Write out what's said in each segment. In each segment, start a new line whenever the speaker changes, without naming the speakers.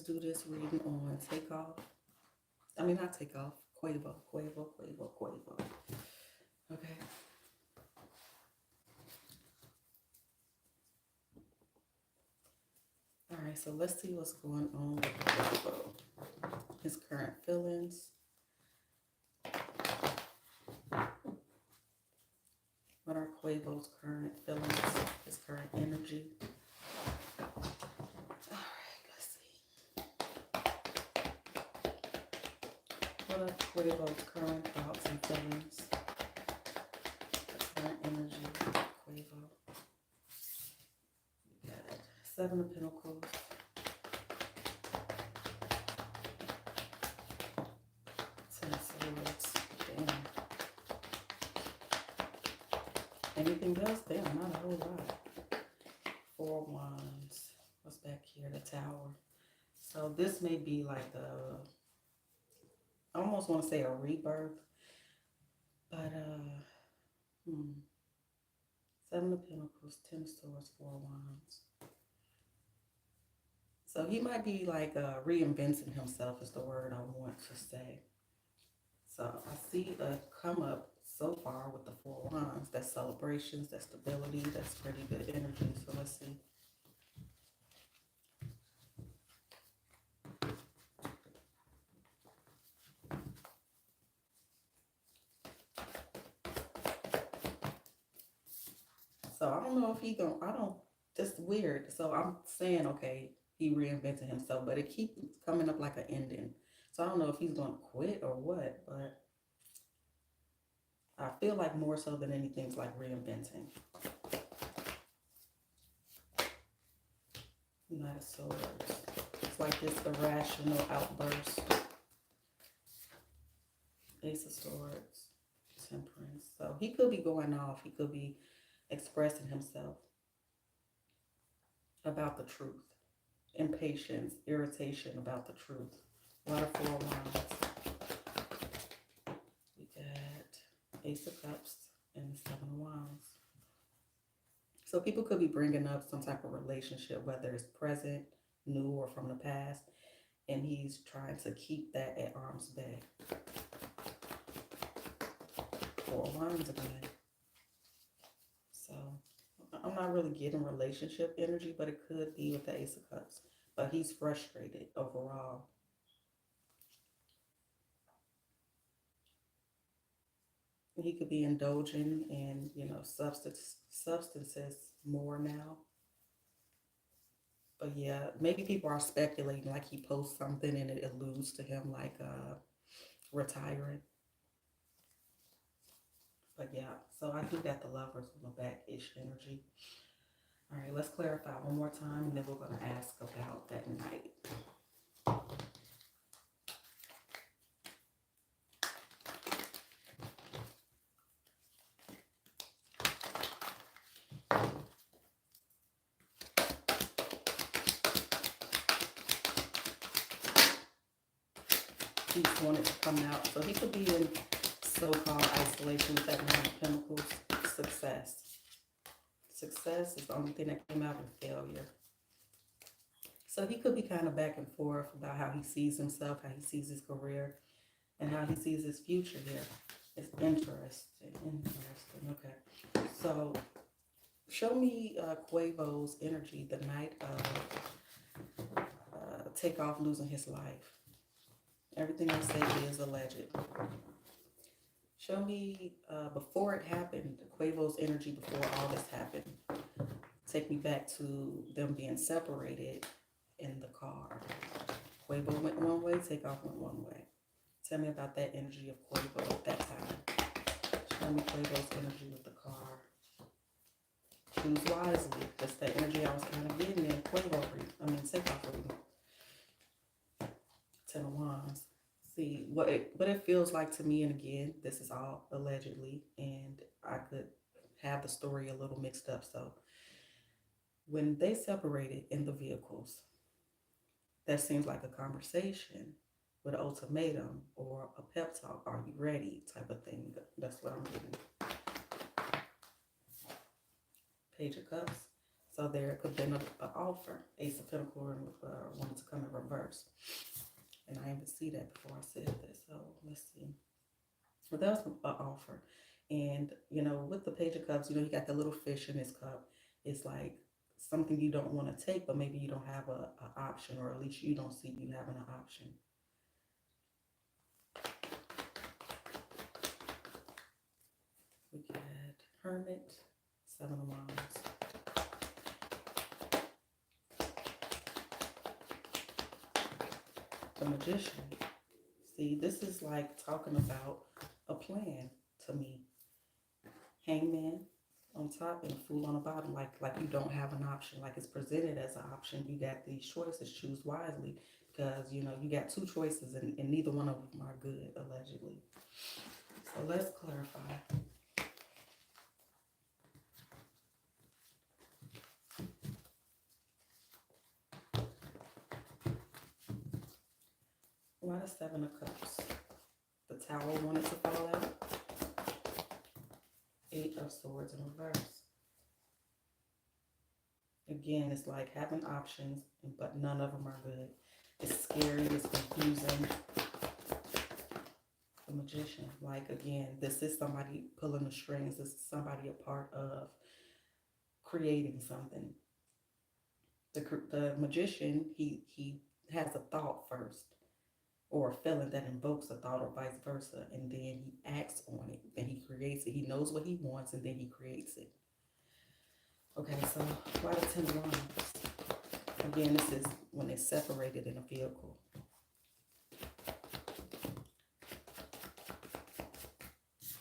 let's do this reading on Takeoff. I mean, not Takeoff. Quavo. Okay. All right, so let's see what's going on with Quavo. His current feelings. What are Quavo's current feelings? His current energy. All right, let's see. What are Quavo's current thoughts and feelings? Current energy, Quavo. Got it. Seven of Pentacles. Ten of Swords. Damn. Anything else? Damn, not a whole lot. Four of Wands. What's back here? The Tower. So this may be like I almost want to say a rebirth, but Seven of Pentacles, Ten of Swords, Four of Wands. So he might be like reinventing himself is the word I want to say. So I see a come up so far with the Four of Wands. That's celebrations, that's stability, that's pretty good energy. So let's see. So I don't know if he gonna, I don't, just weird. So I'm saying, okay, he reinvented himself, but it keeps coming up like an ending. So I don't know if he's gonna quit or what, but I feel like more so than anything, it's like reinventing. Knight of Swords. It's like this irrational outburst. Ace of Swords. Temperance. So he could be going off. He could be expressing himself about the truth. Impatience, irritation about the truth. A lot of Four of Wands. We got Ace of Cups and Seven of Wands. So people could be bringing up some type of relationship, whether it's present, new, or from the past, and he's trying to keep that at arm's back. Four of Wands again. So I'm not really getting relationship energy, but it could be with the Ace of Cups. But he's frustrated overall. He could be indulging in, substances more now. But yeah, maybe people are speculating like he posts something and it alludes to him like retiring. But yeah, so I do got the Lovers on the back-ish energy. All right, let's clarify one more time, and then we're going to ask about that night. He wanted to come out, so he could be in so-called isolation with that Nine of Pentacles. Success is the only thing that came out of failure. So he could be kind of back and forth about how he sees himself, how he sees his career, and how he sees his future here. It's interesting. Okay. So show me Quavo's energy the night of Takeoff losing his life. Everything I say is alleged. Show me before it happened, Quavo's energy before all this happened. Take me back to them being separated in the car. Quavo went one way, Takeoff went one way. Tell me about that energy of Quavo at that time. Show me Quavo's energy with the car. Choose wisely. That's the energy I was kind of getting in Quavo reading. Takeoff reading. Ten of Wands. See what it feels like to me, and again, this is all allegedly, and I could have the story a little mixed up. So when they separated in the vehicles, that seems like a conversation with an ultimatum or a pep talk. Are you ready? Type of thing. That's what I'm getting. Page of Cups. So there could have been an offer. Ace of Pentacles wanted to come in reverse. And I didn't see that before I said this. So let's see. Well, that was an offer. And, with the Page of Cups, you got the little fish in his cup. It's like something you don't want to take, but maybe you don't have a option, or at least you don't see you having an option. We got Hermit, Seven of Wands. The Magician. See, this is like talking about a plan to me. Hangman on top and a Fool on the bottom, like you don't have an option, like it's presented as an option. You got these choices, choose wisely, because you got two choices and neither one of them are good, allegedly. So let's clarify. Why the Seven of Cups? The Tower wanted to fall out. Eight of Swords in reverse. Again, it's like having options, but none of them are good. It's scary, it's confusing. The Magician, like again, this is somebody pulling the strings. This is somebody a part of creating something. The Magician, he has a thought first, or a feeling that invokes a thought, or vice versa, and then he acts on it, and he creates it. He knows what he wants, and then he creates it. Okay, so why the 10 of Wands? Again, this is when they're separated in a vehicle.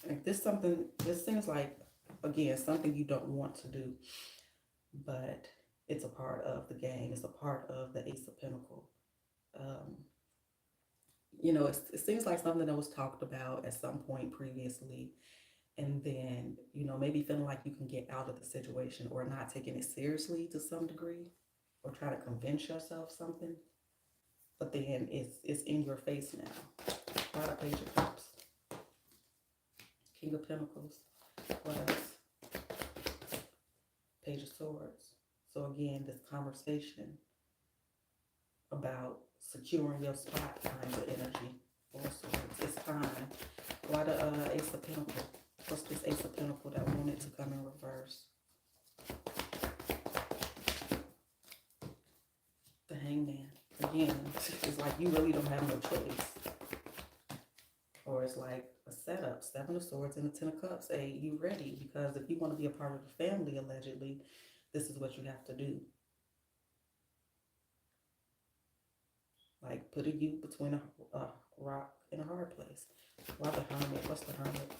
If this seems like, again, something you don't want to do, but it's a part of the game. It's a part of the Ace of Pentacles. It seems like something that was talked about at some point previously, and then, maybe feeling like you can get out of the situation, or not taking it seriously to some degree, or try to convince yourself something, but then it's in your face now. Why the Page of Cups? King of Pentacles. What else? Page of Swords. So again, this conversation about securing your spot kind of energy. Four Swords. It's time. Why the Ace of Pentacles? What's this Ace of Pentacles that wanted to come in reverse? The Hangman. Again, it's like you really don't have no choice. Or it's like a setup. Seven of Swords and the Ten of Cups. Hey, you ready? Because if you want to be a part of the family, allegedly, this is what you have to do. Like putting you between a rock and a hard place. Why the Hermit? What's the Hermit?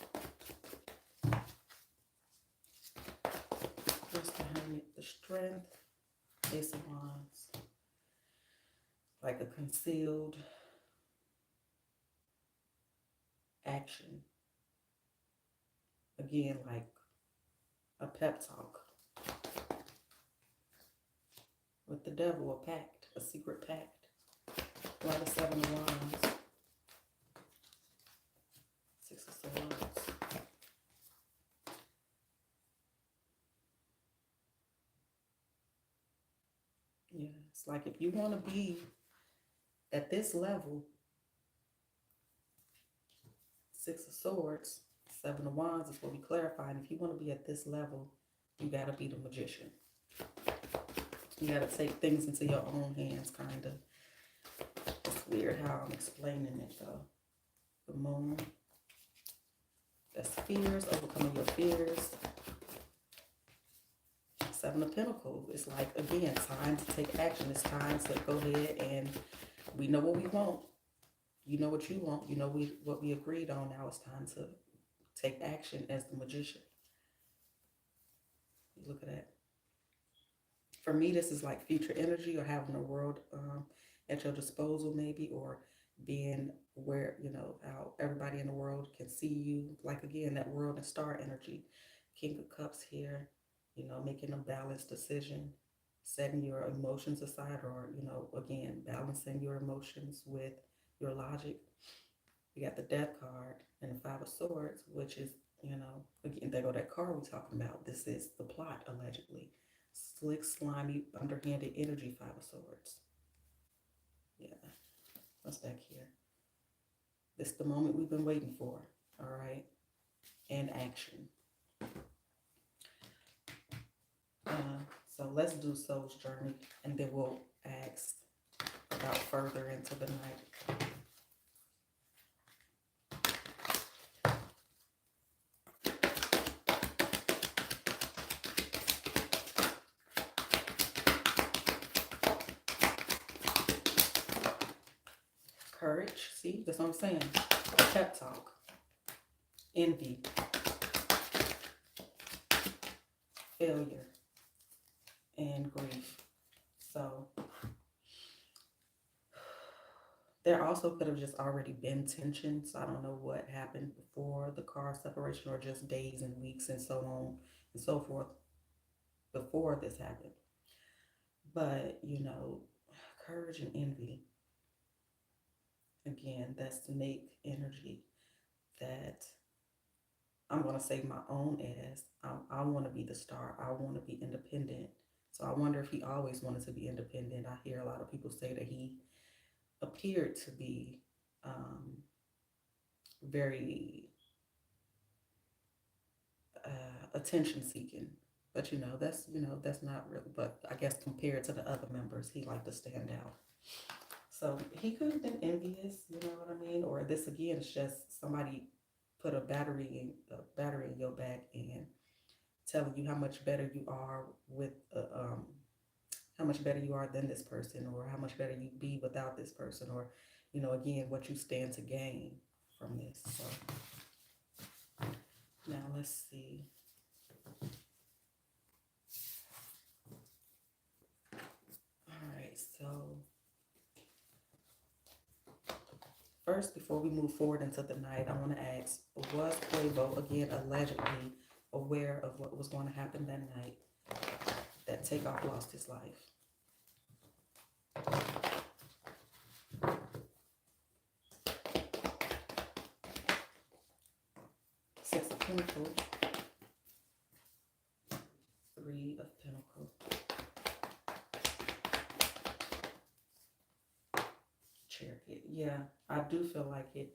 What's the Hermit? The Strength. Ace of Wands. Like a concealed action. Again, like a pep talk. With the Devil, a pact, a secret pact. Why the Seven of Wands? Six of Swords. Yeah, it's like if you want to be at this level, Six of Swords, Seven of Wands is what we clarified. If you want to be at this level, you got to be the Magician. You got to take things into your own hands, kind of. It's weird how I'm explaining it, though. The Moon. That's fears, overcoming your fears. Seven of Pentacles. It's like, again, time to take action. It's time to go ahead and we know what we want. You know what you want. You know what we agreed on. Now it's time to take action as the Magician. Look at that. For me, this is like future energy, or having the world at your disposal, maybe, or being where, how everybody in the world can see you. Like, again, that world and star energy. King of Cups here, making a balanced decision, setting your emotions aside, or, again, balancing your emotions with your logic. You got the Death card and the Five of Swords, which is, again, there go that card we're talking about. This is the plot, allegedly. Slick, slimy, underhanded energy, Five of Swords. Yeah, what's back here? This is the moment we've been waiting for, all right? And action. So let's do Soul's Journey, and then we'll ask about further into the night. Courage, see, that's what I'm saying. Pep talk. Envy. Failure. And grief. So there also could have just already been tension. So I don't know what happened before the car separation, or just days and weeks and so on and so forth before this happened. But courage and envy, again, that's the Snake energy that I'm going to save my own ass. I want to be the star. I want to be independent. So I wonder if he always wanted to be independent. I hear a lot of people say that he appeared to be very attention seeking. But that's not really, but I guess compared to the other members, he liked to stand out. So he could have been envious, you know what I mean? Or this again is just somebody put a battery in your back and telling you how much better you are with how much better you are than this person, or how much better you'd be without this person, or again, what you stand to gain from this. So now let's see. All right, so first, before we move forward into the night, I want to ask, was Quavo, again, allegedly aware of what was going to happen that night that Takeoff lost his life? Six of Pentacles, Three of Pentacles, Chariot. Yeah, I do feel like it.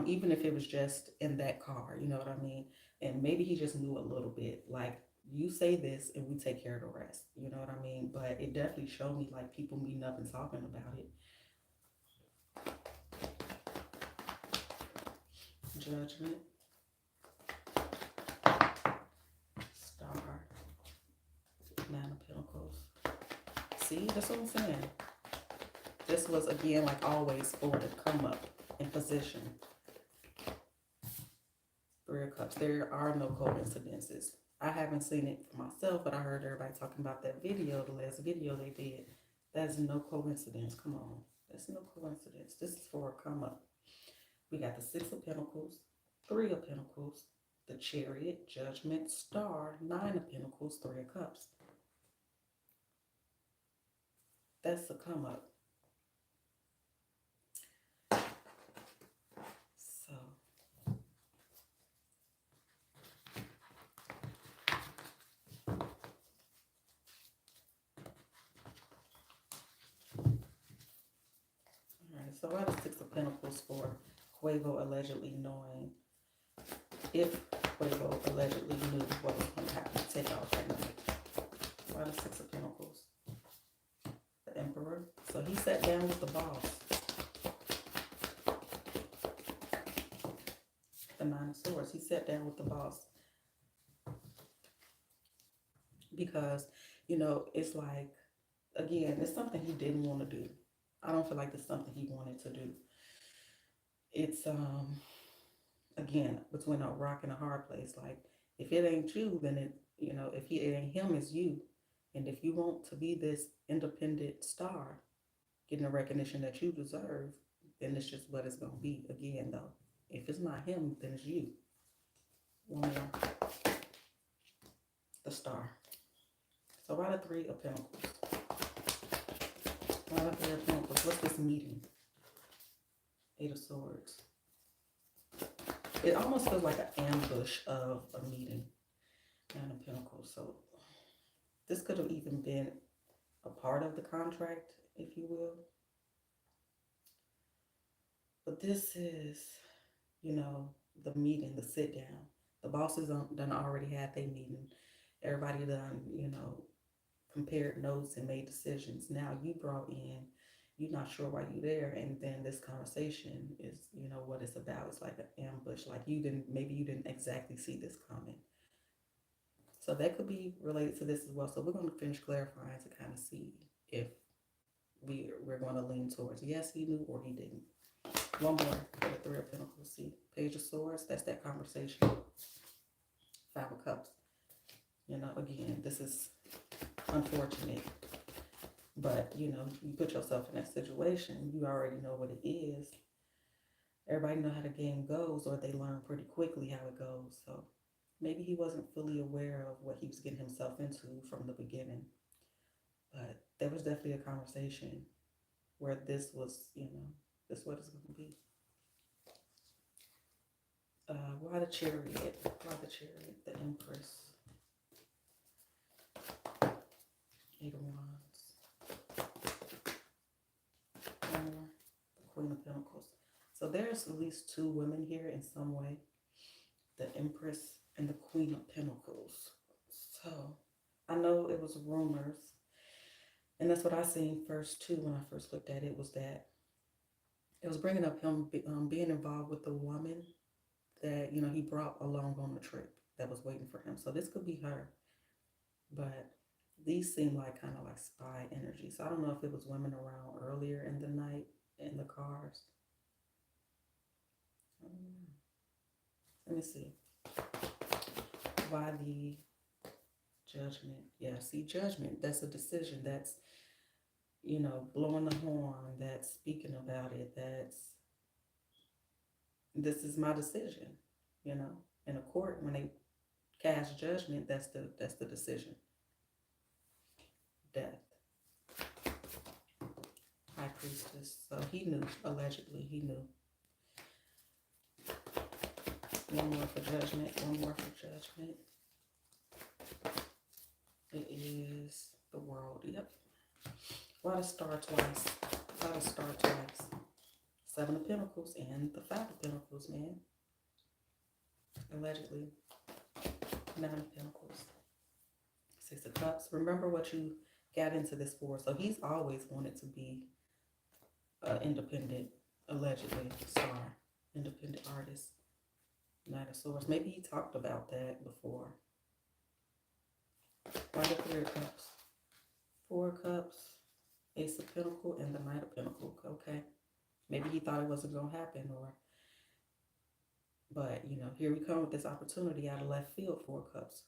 Even if it was just in that car, you know what I mean? And maybe he just knew a little bit, like, you say this and we take care of the rest, you know what I mean? But it definitely showed me like people meeting up and talking about it. Judgment, Star, Nine of Pentacles. See, that's what I'm saying. This was, again, like always, for the come up in position. Three of Cups. There are no coincidences. I haven't seen it for myself, but I heard everybody talking about that video, the last video they did. That's no coincidence. Come on. That's no coincidence. This is for a come up. We got the Six of Pentacles, Three of Pentacles, the Chariot, Judgment, Star, Nine of Pentacles, Three of Cups. That's a come up. So so why the Six of Pentacles for Quavo allegedly knowing, if Quavo allegedly knew what was going to happen to Takeoff that night? Why the Six of Pentacles? The Emperor. So he sat down with the boss. The Nine of Swords. He sat down with the boss. Because, it's like, again, it's something he didn't want to do. I don't feel like it's something he wanted to do. It's, again, between a rock and a hard place. Like, if it ain't you, then it ain't him, it's you. And if you want to be this independent star, getting the recognition that you deserve, then it's just what it's going to be. Again, though, if it's not him, then it's you. One more. The Star. So why the Three of Pentacles? Why the Three of Pentacles? What's this meeting? Eight of Swords. It almost feels like an ambush of a meeting. Nine of Pentacles. So This could have even been a part of the contract, if you will. But this is, you know, the meeting, the sit down. The bosses done already had their meeting. Everybody done, compared notes and made decisions. Now you brought in, you're not sure why you're there, and then this conversation is, what it's about. It's like an ambush. Like maybe you didn't exactly see this coming. So that could be related to this as well. So we're going to finish clarifying to kind of see if we're going to lean towards yes, he knew or he didn't. One more for the Three of Pentacles. See, Page of Swords. That's that conversation. Five of Cups. Again, this is unfortunate, but you put yourself in that situation. You already know what it is. Everybody know how the game goes, or they learn pretty quickly how it goes. So maybe he wasn't fully aware of what he was getting himself into from the beginning. But there was definitely a conversation where this was, this is what it's going to be. Why the Chariot? Why the Chariot? The Empress. 8 of Wands. And the Queen of Pentacles. So there's at least two women here in some way. The Empress and the Queen of Pentacles. So I know it was rumors. And that's what I seen first too when I first looked at it, was that it was bringing up him being involved with the woman that, he brought along on the trip that was waiting for him. So this could be her. But these seem like kind of like spy energy. So I don't know if it was women around earlier in the night in the cars. Let me see. Why the Judgment? Yeah, see, Judgment, that's a decision. That's, blowing the horn. That's speaking about it. This is my decision, in a court when they cast judgment, that's the decision. Death. High Priestess. So he knew, allegedly, he knew. One more for Judgment. One more for Judgment. It is the World. Yep. Why the Star twice? Why the Star twice? 7 of Pentacles and the 5 of Pentacles, man. Allegedly. 9 of Pentacles. 6 of Cups. Remember what you got into this for. So he's always wanted to be an independent, allegedly, star. Independent artist. Knight of Swords. Maybe he talked about that before. Why the 3 of Cups? 4 of Cups. Ace of Pentacles and the Knight of Pentacles. Okay. Maybe he thought it wasn't going to happen, but, here we come with this opportunity out of left field. 4 of Cups.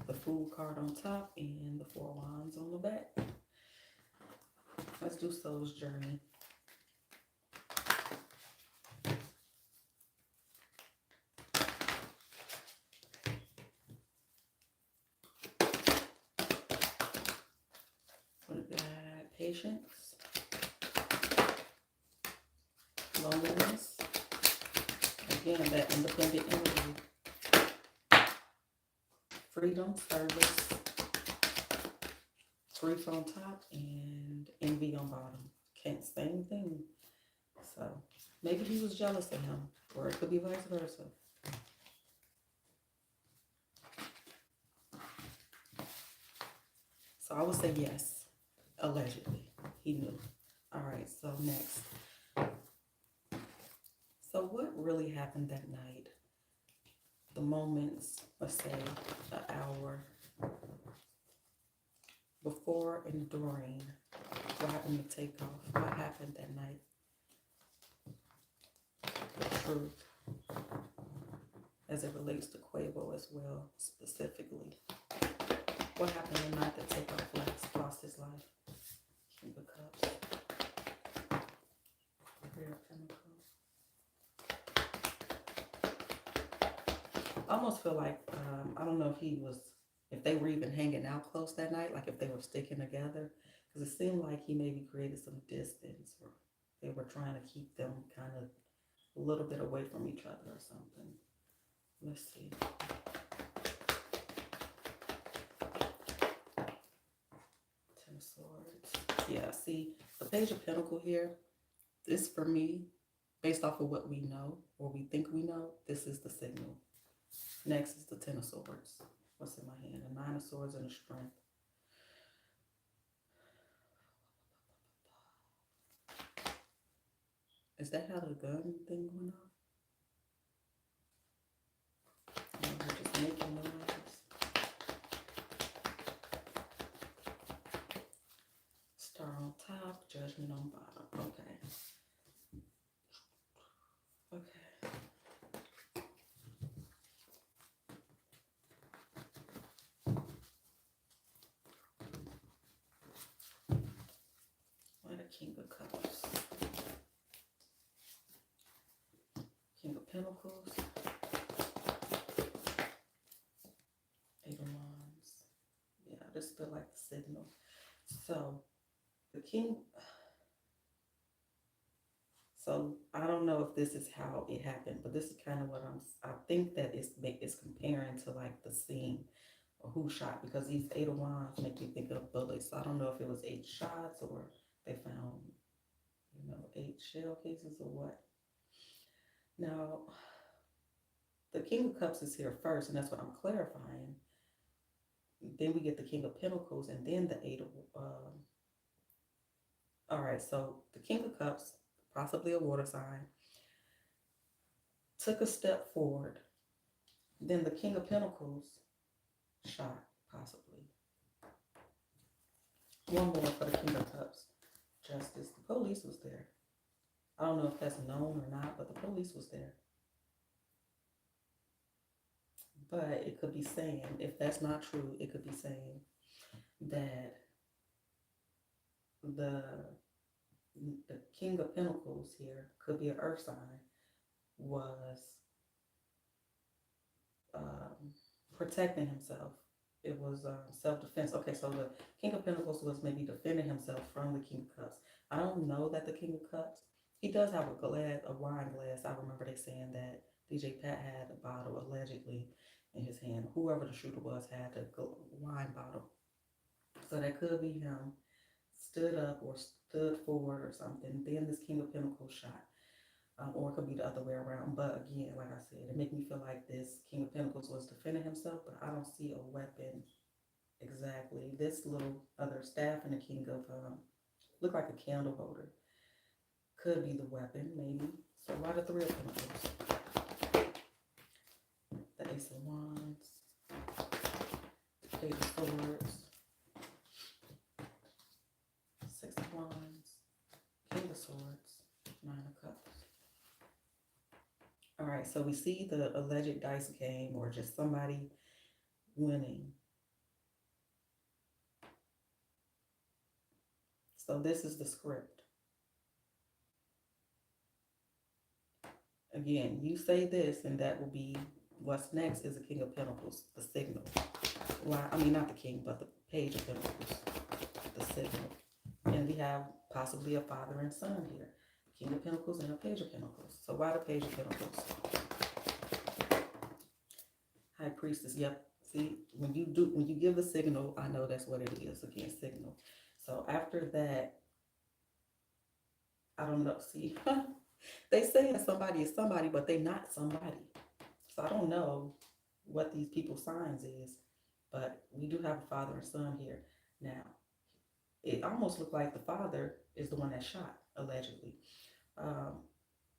The Fool card on top and the 4 Wands on the back. Let's do Soul's Journey. We got patience, loneliness, again, that independent energy, freedom, service, grief on top, and envy on bottom. Can't say anything. So maybe he was jealous of him, or it could be vice versa. So I would say yes. Allegedly, he knew. All right, so next. So what really happened that night? The moments, let's say, an hour before and during. What happened to take off? What happened that night? The truth, as it relates to Quavo as well, specifically. What happened the night that Takeoff lost his life? King of Cups. Three of Pentacles. I almost feel like, I don't know if they were even hanging out close that night, like if they were sticking together, because it seemed like he maybe created some distance, or they were trying to keep them kind of a little bit away from each other or something. Let's see. Ten of Swords. Yeah, see, the Page of Pentacles here, this for me, based off of what we know or we think we know, this is the signal. Next is the Ten of Swords. What's in my hand? A Nine of Swords and a Strength. Is that how the gun thing went off? We're just making noise. Star on top, Judgment on bottom. Okay. Okay. Why the King of Cups? King of Pentacles. Eight of Wands. Yeah, this feel like the signal. So the King. So I don't know if this is how it happened, but this is kind of what I think that it's comparing to like the scene or who shot, because these Eight of Wands make me think of bullets. So I don't know if it was 8 shots or they found, 8 shell cases or what. Now, the King of Cups is here first, and that's what I'm clarifying. Then we get the King of Pentacles, and then the Eight of. All right, so the King of Cups, possibly a water sign, took a step forward. Then the King of Pentacles shot, possibly. One more for the King of Cups. Justice. The police was there. I don't know if that's known or not, but the police was there. But it could be saying, if that's not true, it could be saying that the King of Pentacles here, could be an earth sign, was protecting himself. It was self-defense. Okay, so the King of Pentacles was maybe defending himself from the King of Cups. I don't know that the King of Cups, he does have a wine glass. I remember they saying that DJ Pat had a bottle allegedly in his hand. Whoever the shooter was had a wine bottle. So that could be him stood up or stood forward or something. Then this King of Pentacles shot. Or it could be the other way around. But again, like I said, it made me feel like this King of Pentacles was defending himself, but I don't see a weapon exactly. This little other staff and the King of, look like a candle holder. Could be the weapon, maybe. So why the Three of Pentacles? The Ace of Wands. Page of Swords. Six of Wands. King of Swords. Nine of Cups. All right, so we see the alleged dice game or just somebody winning. So this is the script. Again, you say this and that will be what's next is the King of Pentacles, the signal. Why? I mean, not the King, but the Page of Pentacles, the signal. And we have possibly a father and son here. King of Pentacles and a Page of Pentacles. So why the Page of Pentacles? High Priestess. Yep. See, when you give the signal, I know that's what it is. Again, signal. So after that, I don't know. See, they say that somebody is somebody, but they're not somebody. So I don't know what these people's signs is, but we do have a father and son here. Now, it almost looked like the father is the one that shot, allegedly.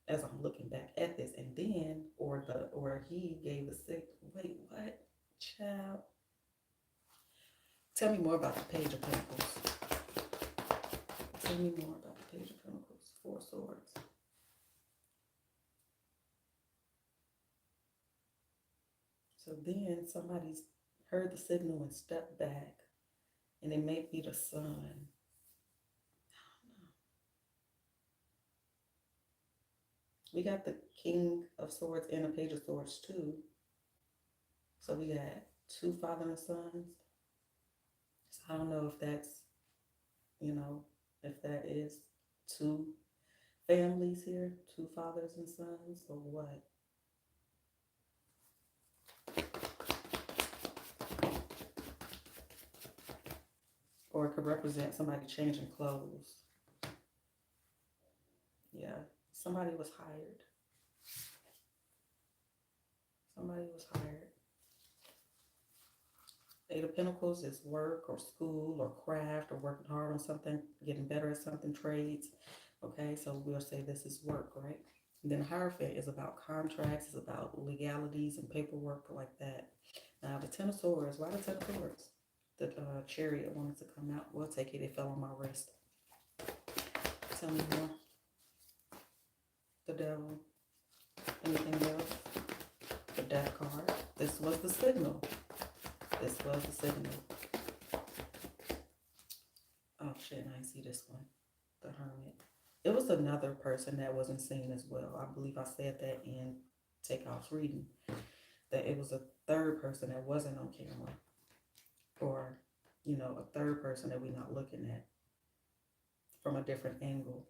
As I'm looking back at this, and then, or he gave the signal. Wait, what? Child. Tell me more about the Page of Pentacles. Tell me more about the Page of Pentacles. Four Swords. So then somebody's heard the signal and stepped back, and it may be the son. We got the King of Swords and the Page of Swords too. So we got two father and sons. So I don't know if that's, if that is two families here, two fathers and sons, or what? Or it could represent somebody changing clothes. Yeah, somebody was hired. Somebody was hired. Eight of Pentacles is work or school or craft or working hard on something, getting better at something, trades. Okay, so we'll say this is work, right? And then Hierophant is about contracts, it's about legalities and paperwork like that. Now the Ten of Swords, why the Ten of Swords? The Chariot wanted to come out. We'll take it, it fell on my wrist. Tell me more. The Devil. Anything else? The Death card. This was the signal. This was the signal. Oh shit, I didn't see this one. The Hermit. It was another person that wasn't seen as well. I believe I said that in Takeoff's reading. That it was a third person that wasn't on camera. Or, you know, a third person that we're not looking at from a different angle.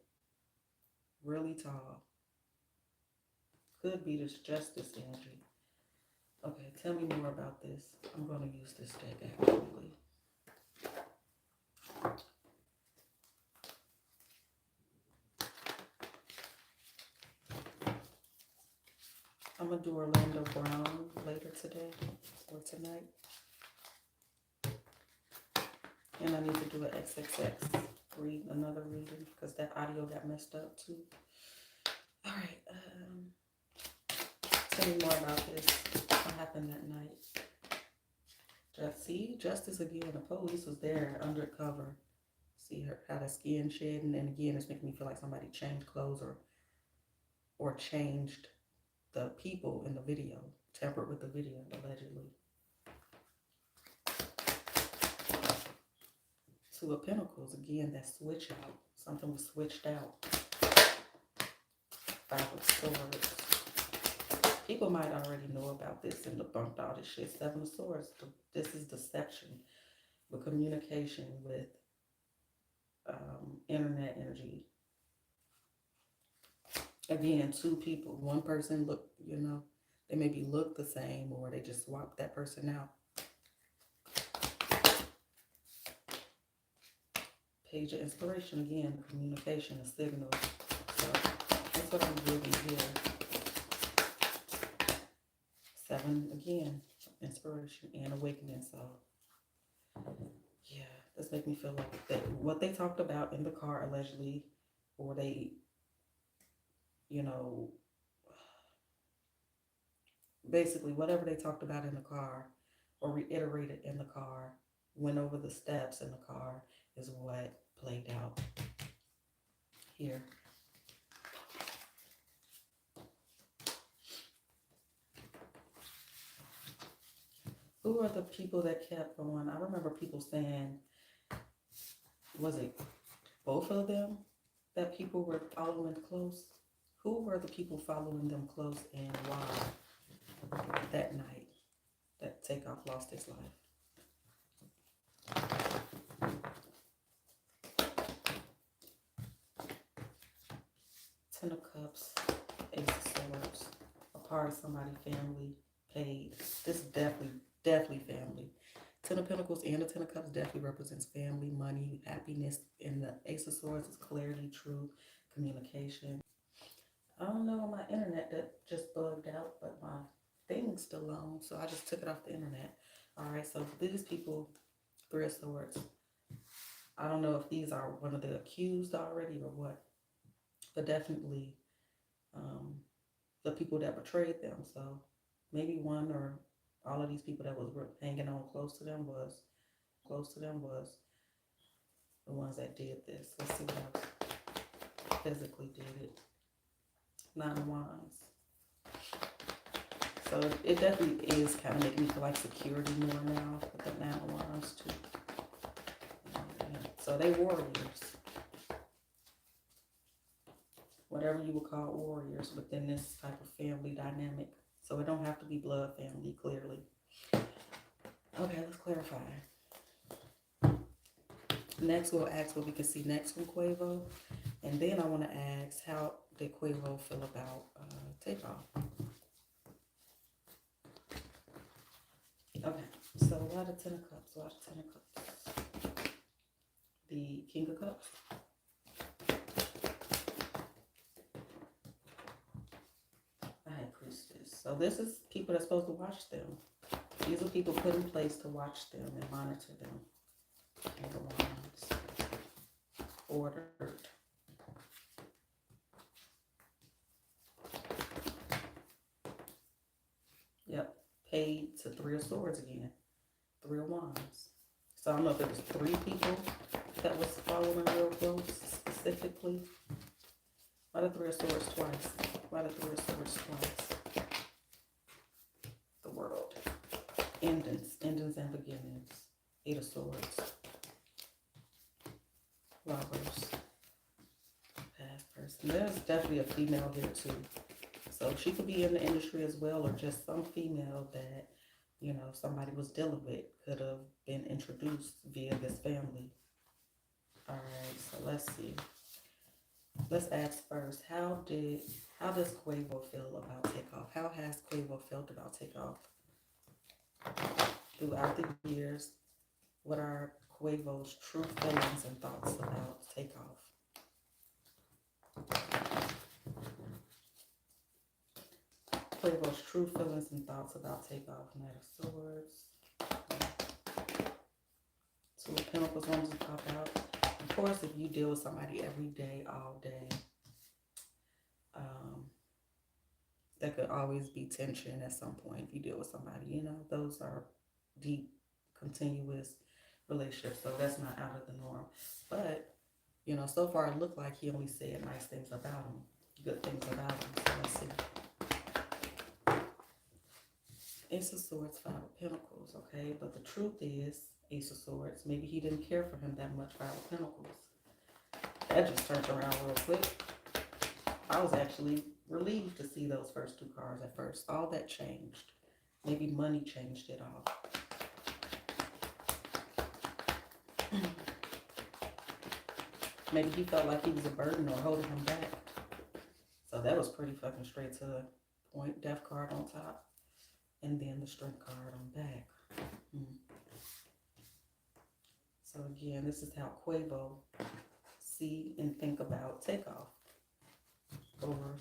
Really tall. Could be this justice energy. Okay, tell me more about this. I'm going to use this deck actually. I'm going to do Orlando Brown later today or tonight. And I need to do an XXX another reading because that audio got messed up too. All right. Tell me more about this. What happened that night? See, justice again. The police was there undercover. See her how the skin shedding, and again, it's making me feel like somebody changed clothes or changed the people in the video, tampered with the video allegedly. Two of Pentacles, again, that switch out. Something was switched out. Five of Swords. People might already know about this and debunked all this shit. Seven of Swords. This is deception with communication with internet energy. Again, two people. One person look, you know, they maybe look the same or they just swapped that person out. Page of Inspiration, again, communication, a signal. So that's what I'm getting here. Seven, again, inspiration and awakening. So yeah, this makes me feel like that what they talked about in the car allegedly, or they, you know, basically whatever they talked about in the car or reiterated in the car, went over the steps in the car, is what played out here. Who are the people that kept going? I remember people saying, was it both of them that people were following close? Who were the people following them close and why that night that Takeoff lost his life? Ten of Cups, Ace of Swords, a part of somebody's family, paid. This definitely family. Ten of Pentacles and the Ten of Cups definitely represents family, money, happiness. And the Ace of Swords is clarity, truth, communication. I don't know on my internet that just bugged out, but my thing's still on, so I just took it off the internet. All right, so these people, Three of Swords. I don't know if these are one of the accused already or what, but definitely the people that betrayed them. So maybe one or all of these people that was hanging on close to them was the ones that did this. Let's see what else physically did it. Nine of Wands. So it definitely is kind of making me feel like security more now with the Nine of Wands too. So they warriors. Whatever you would call warriors within this type of family dynamic. So it don't have to be blood family, clearly. Okay, let's clarify. Next, we'll ask what we can see next from Quavo. And then I want to ask, how did Quavo feel about Takeoff? Okay, so why the Ten of Cups? Why the Ten of Cups? The King of Cups. High Priestess. So this is people that's supposed to watch them. These are people put in place to watch them and monitor them. King of Wands. Ordered. Yep. Paid to Three of Swords again. Three of Wands. So I don't know if it was 3 people that was following real close specifically. Why the Three of Swords twice? Why the Three of Swords twice? The World. Endings and beginnings. 8 of Swords. Lovers. Past person. There's definitely a female here too. So she could be in the industry as well, or just some female that, you know, somebody was dealing with, could have been introduced via this family. All right, so let's see. Let's ask first, how does Quavo feel about Takeoff? How has Quavo felt about Takeoff throughout the years? What are Quavo's true feelings and thoughts about Takeoff? Quavo's true feelings and thoughts about Takeoff. Knight of Swords. 2 of Pentacles wanted to pop out. Of course, if you deal with somebody every day, all day, there could always be tension at some point if you deal with somebody. You know, those are deep, continuous relationships, so that's not out of the norm. But, you know, so far it looked like he only said nice things about him, good things about him. So let's see. Ace of Swords, 5 of Pentacles, okay? But the truth is, Ace of Swords, maybe he didn't care for him that much, 5 of Pentacles. That just turned around real quick. I was actually relieved to see those first 2 cards at first. All that changed. Maybe money changed it all. Maybe he felt like he was a burden or holding him back. So that was pretty fucking straight to the point. Death card on top. And then the Strength card on back. So again, this is how Quavo see and think about Takeoff over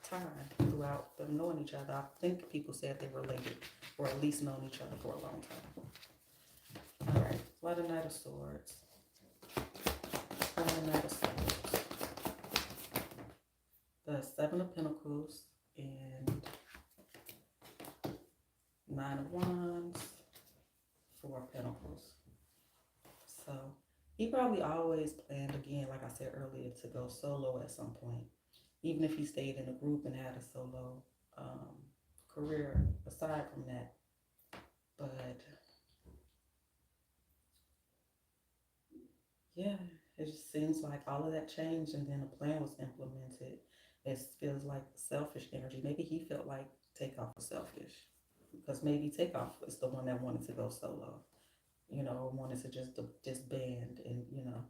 time throughout them knowing each other. I think people said they related or at least known each other for a long time. All right, why the Knight of Swords? Why the Knight of Swords? The 7 of Pentacles and 9 of Wands, 4 of Pentacles. So he probably always planned, again, like I said earlier, to go solo at some point. Even if he stayed in a group and had a solo career aside from that. But yeah, it just seems like all of that changed and then a plan was implemented. It feels like selfish energy. Maybe he felt like Takeoff was selfish because maybe Takeoff was the one that wanted to go solo, you know, wanted to just disband, and you know,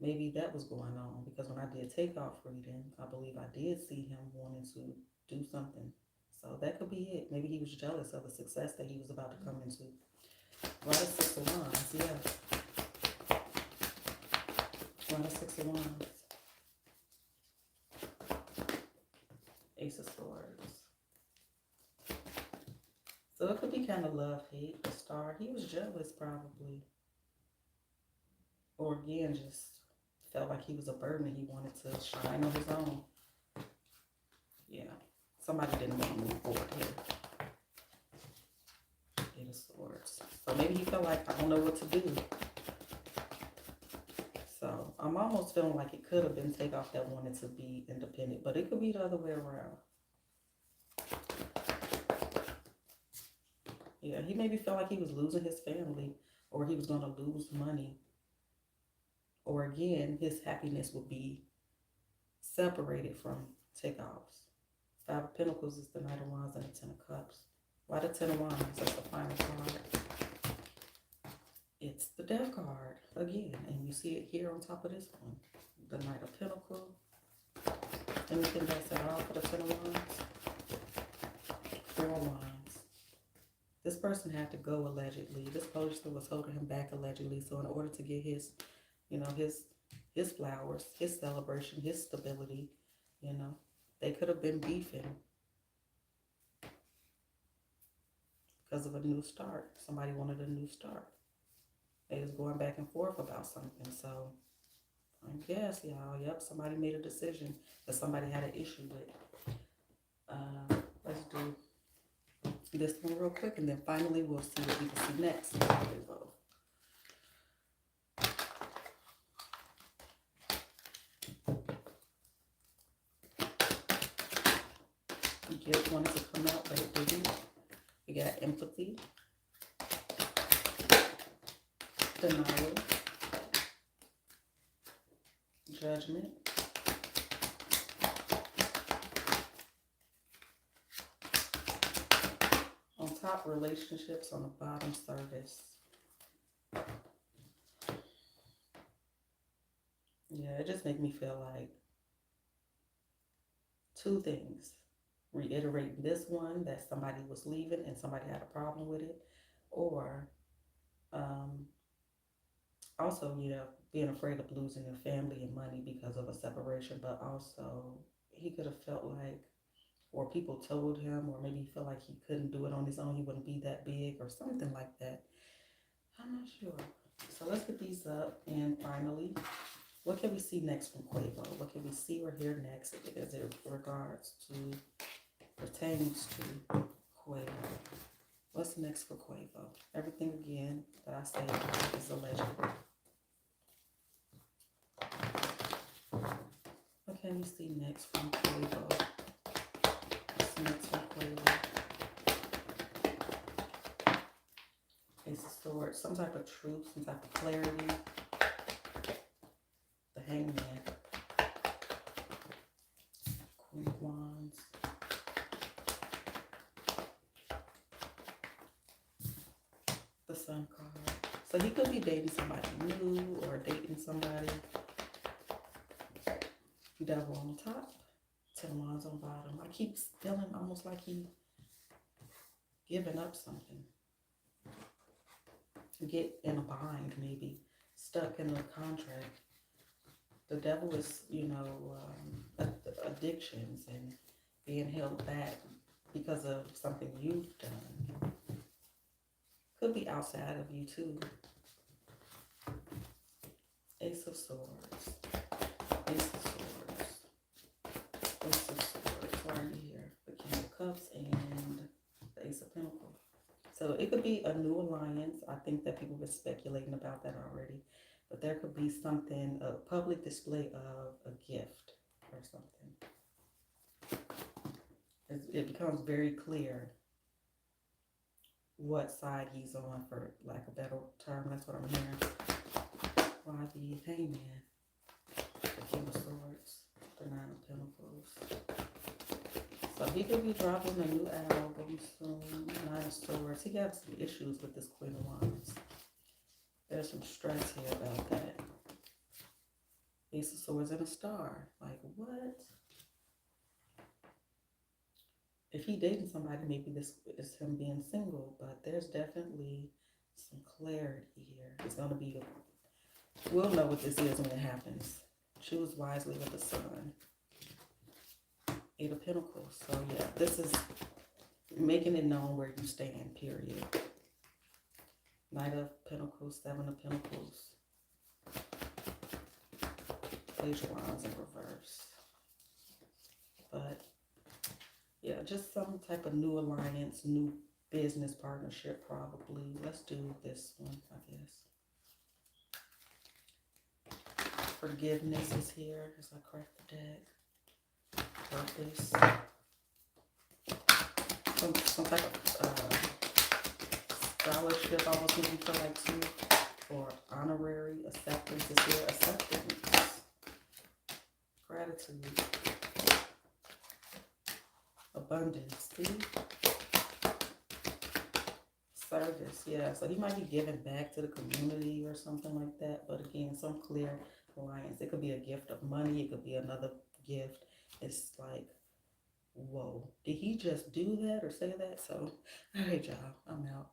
maybe that was going on because when I did Takeoff reading, I believe I did see him wanting to do something. So that could be it. Maybe he was jealous of the success that he was about to come into. Why the 6 of Wands? Yeah. Why the 6 of Wands? Ace of Swords. So it could be kind of love-hate, the Star. He was jealous probably. Or again, just felt like he was a burden and he wanted to shine on his own. Yeah. Somebody didn't want to move forward here. 8 of Swords. So maybe he felt like, I don't know what to do. So I'm almost feeling like it could have been Takeoff that wanted to be independent, but it could be the other way around. Yeah, he maybe felt like he was losing his family, or he was going to lose money. Or again, his happiness would be separated from Takeoff's. 5 of Pentacles is the Knight of Wands and the 10 of Cups. Why the 10 of Wands? That's the final card. It's the Death card again, and you see it here on top of this one. The Knight of Pentacles. Anything that's at all for the Ten of Wands? Four of Wands. This person had to go allegedly. This person was holding him back allegedly. So in order to get his, you know, his flowers, his celebration, his stability, you know, they could have been beefing because of a new start. Somebody wanted a new start. They was going back and forth about something. So I guess, y'all, yep, somebody made a decision that somebody had an issue with. Let's do this one real quick, and then finally we'll see what we can see next. Guilt wanted to come out, but it didn't. We got empathy, denial, judgment, on top relationships, on the bottom service. Yeah, it just made me feel like two things. Reiterating this one, that somebody was leaving and somebody had a problem with it, or also, you know, being afraid of losing their family and money because of a separation, but also he could have felt like, or people told him, or maybe he felt like he couldn't do it on his own, he wouldn't be that big or something like that. I'm not sure. So let's get these up, and finally, what can we see next from Quavo? What can we see or hear next as it pertains to Quavo? What's next for Quavo? Everything again that I say is alleged. What can we see next from Quavo? What's next from Quavo? Ace of Swords, some type of truth, some type of clarity. The Hangman. Queen of Wands. The Sun card. So he could be dating somebody new or dating somebody. Devil on top, 10 of Wands on bottom. I keep feeling almost like he giving up something. Get in a bind, maybe. Stuck in a contract. The devil is, you know, addictions and being held back because of something you've done. Could be outside of you too. Ace of Swords. Ace of Swords. Ace of Swords right here. The King of Cups and the Ace of Pentacles. So it could be a new alliance. I think that people have been speculating about that already. But there could be something, a public display of a gift or something. It becomes very clear what side he's on, for lack of a better term. That's what I'm hearing. Why the Hangman? The King of Swords. The Nine of Pentacles. So he could be dropping a new album soon. Nine of Swords. He got some issues with this Queen of Wands. There's some stress here about that. Ace of Swords and a Star. Like, what? If he dating somebody, maybe this is him being single, but there's definitely some clarity here. It's going to be, we'll know what this is when it happens. Choose wisely with the Sun. Eight of Pentacles. So yeah, this is making it known where you stand, period. Knight of Pentacles, Seven of Pentacles. Page of Wands in reverse. But yeah, just some type of new alliance, new business partnership probably. Let's do this one, I guess. Forgiveness is here as I crack the deck. Purpose. Some type of scholarship, almost maybe feel like too. Or honorary acceptance is here. Acceptance. Gratitude. Abundance. See? Service. Yeah. So he might be giving back to the community or something like that. But again, some clear appliance. It could be a gift of money. It could be another gift. It's like, whoa, did he just do that or say that? So, all right, y'all, I'm out.